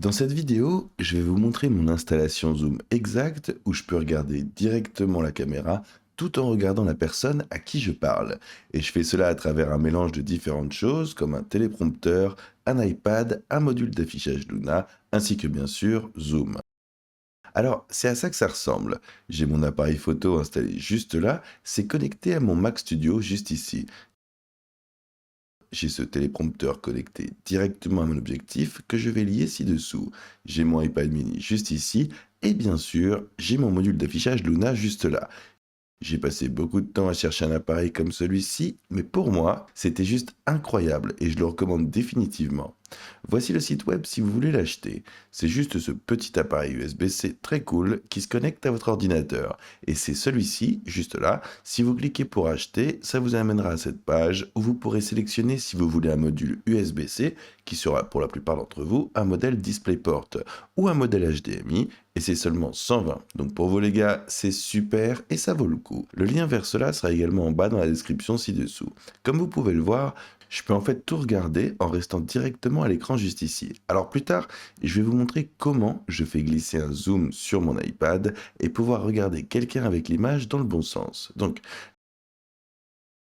Dans cette vidéo, je vais vous montrer mon installation zoom exacte où je peux regarder directement la caméra tout en regardant la personne à qui je parle. Et je fais cela à travers un mélange de différentes choses comme un téléprompteur, un iPad, un module d'affichage Luna, ainsi que bien sûr Zoom. Alors, c'est à ça que ça ressemble. J'ai mon appareil photo installé juste là, c'est connecté à mon Mac Studio juste ici. J'ai ce téléprompteur connecté directement à mon objectif que je vais lier ci-dessous. J'ai mon iPad mini juste ici et bien sûr, j'ai mon module d'affichage Luna juste là. J'ai passé beaucoup de temps à chercher un appareil comme celui-ci, mais pour moi, c'était juste incroyable et je le recommande définitivement. Voici le site web si vous voulez l'acheter. C'est juste ce petit appareil USB-C très cool qui se connecte à votre ordinateur. Et c'est celui-ci, juste là. Si vous cliquez pour acheter, ça vous amènera à cette page où vous pourrez sélectionner si vous voulez un module USB-C, qui sera pour la plupart d'entre vous un modèle DisplayPort, ou un modèle HDMI, et c'est seulement 120. Donc pour vous les gars, c'est super et ça vaut le coup. Le lien vers cela sera également en bas dans la description ci-dessous. Comme vous pouvez le voir, je peux en fait tout regarder en restant directement à l'écran juste ici. Alors plus tard, je vais vous montrer comment je fais glisser un zoom sur mon iPad et pouvoir regarder quelqu'un avec l'image dans le bon sens. Donc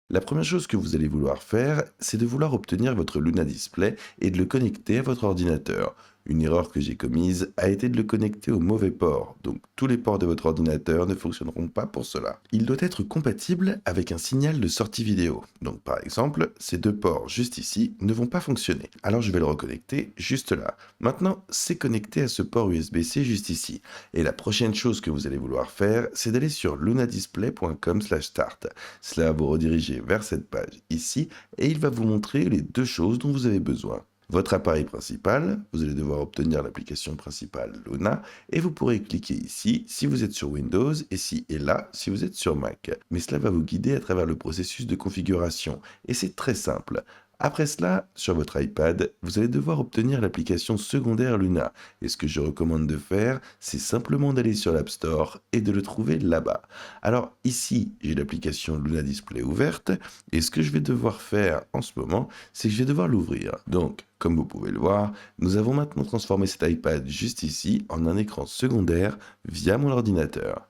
la première chose que vous allez vouloir faire, c'est de vouloir obtenir votre Luna Display et de le connecter à votre ordinateur. Une erreur que j'ai commise a été de le connecter au mauvais port, donc tous les ports de votre ordinateur ne fonctionneront pas pour cela. Il doit être compatible avec un signal de sortie vidéo. Donc par exemple, ces deux ports juste ici ne vont pas fonctionner. Alors je vais le reconnecter juste là. Maintenant, c'est connecté à ce port USB-C juste ici. Et la prochaine chose que vous allez vouloir faire, c'est d'aller sur lunadisplay.com/start. Cela va vous rediriger vers cette page ici et il va vous montrer les deux choses dont vous avez besoin. Votre appareil principal, vous allez devoir obtenir l'application principale Luna et vous pourrez cliquer ici si vous êtes sur Windows et ici et là si vous êtes sur Mac. Mais cela va vous guider à travers le processus de configuration et c'est très simple. Après cela, sur votre iPad, vous allez devoir obtenir l'application secondaire Luna. Et ce que je recommande de faire, c'est simplement d'aller sur l'App Store et de le trouver là-bas. Alors ici, j'ai l'application Luna Display ouverte et ce que je vais devoir faire en ce moment, c'est que je vais devoir l'ouvrir. Donc, comme vous pouvez le voir, nous avons maintenant transformé cet iPad juste ici en un écran secondaire via mon ordinateur.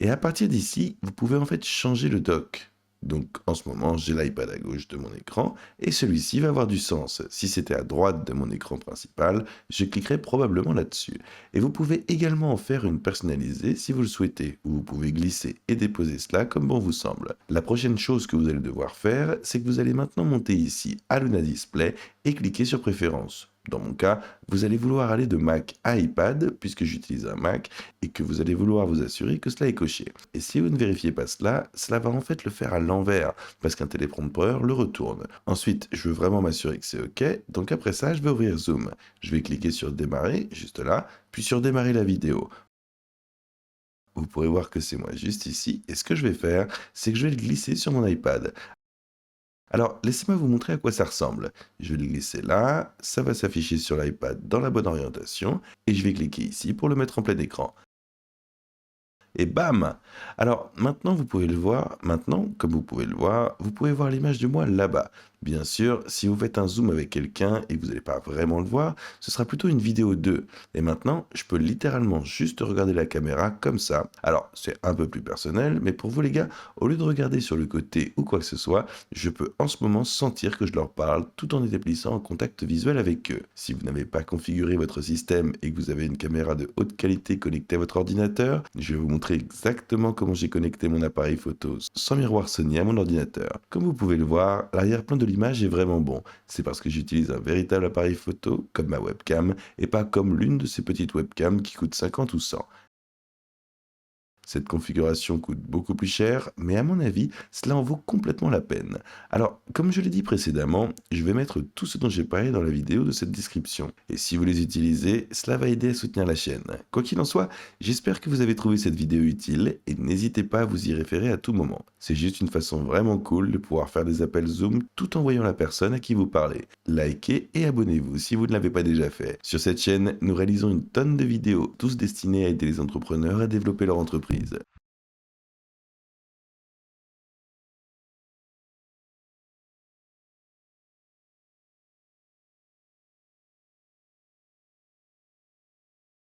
Et à partir d'ici, vous pouvez en fait changer le dock. Donc en ce moment, j'ai l'iPad à gauche de mon écran et celui-ci va avoir du sens. Si c'était à droite de mon écran principal, je cliquerais probablement là-dessus. Et vous pouvez également en faire une personnalisée si vous le souhaitez, où vous pouvez glisser et déposer cela comme bon vous semble. La prochaine chose que vous allez devoir faire, c'est que vous allez maintenant monter ici à Luna Display et cliquer sur Préférences. Dans mon cas, vous allez vouloir aller de Mac à iPad, puisque j'utilise un Mac, et que vous allez vouloir vous assurer que cela est coché. Et si vous ne vérifiez pas cela, cela va en fait le faire à l'envers, parce qu'un téléprompteur le retourne. Ensuite, je veux vraiment m'assurer que c'est OK, donc après ça, je vais ouvrir Zoom. Je vais cliquer sur Démarrer, juste là, puis sur Démarrer la vidéo. Vous pourrez voir que c'est moi juste ici, et ce que je vais faire, c'est que je vais le glisser sur mon iPad. Alors, laissez-moi vous montrer à quoi ça ressemble. Je vais le glisser là, ça va s'afficher sur l'iPad dans la bonne orientation, et je vais cliquer ici pour le mettre en plein écran. Et bam! Alors maintenant, vous pouvez le voir, maintenant, comme vous pouvez le voir, vous pouvez voir l'image de moi là-bas. Bien sûr, si vous faites un zoom avec quelqu'un et que vous n'allez pas vraiment le voir, ce sera plutôt une vidéo 2. Et maintenant, je peux littéralement juste regarder la caméra comme ça. Alors, c'est un peu plus personnel, mais pour vous les gars, au lieu de regarder sur le côté ou quoi que ce soit, je peux en ce moment sentir que je leur parle tout en établissant un contact visuel avec eux. Si vous n'avez pas configuré votre système et que vous avez une caméra de haute qualité connectée à votre ordinateur, je vais vous montrer exactement comment j'ai connecté mon appareil photo sans miroir Sony à mon ordinateur. Comme vous pouvez le voir, l'arrière-plan de l'image est vraiment bon. C'est parce que j'utilise un véritable appareil photo, comme ma webcam, et pas comme l'une de ces petites webcams qui coûtent 50 ou 100. Cette configuration coûte beaucoup plus cher, mais à mon avis, cela en vaut complètement la peine. Alors, comme je l'ai dit précédemment, je vais mettre tout ce dont j'ai parlé dans la vidéo de cette description. Et si vous les utilisez, cela va aider à soutenir la chaîne. Quoi qu'il en soit, j'espère que vous avez trouvé cette vidéo utile et n'hésitez pas à vous y référer à tout moment. C'est juste une façon vraiment cool de pouvoir faire des appels Zoom tout en voyant la personne à qui vous parlez. Likez et abonnez-vous si vous ne l'avez pas déjà fait. Sur cette chaîne, nous réalisons une tonne de vidéos, tous destinées à aider les entrepreneurs à développer leur entreprise.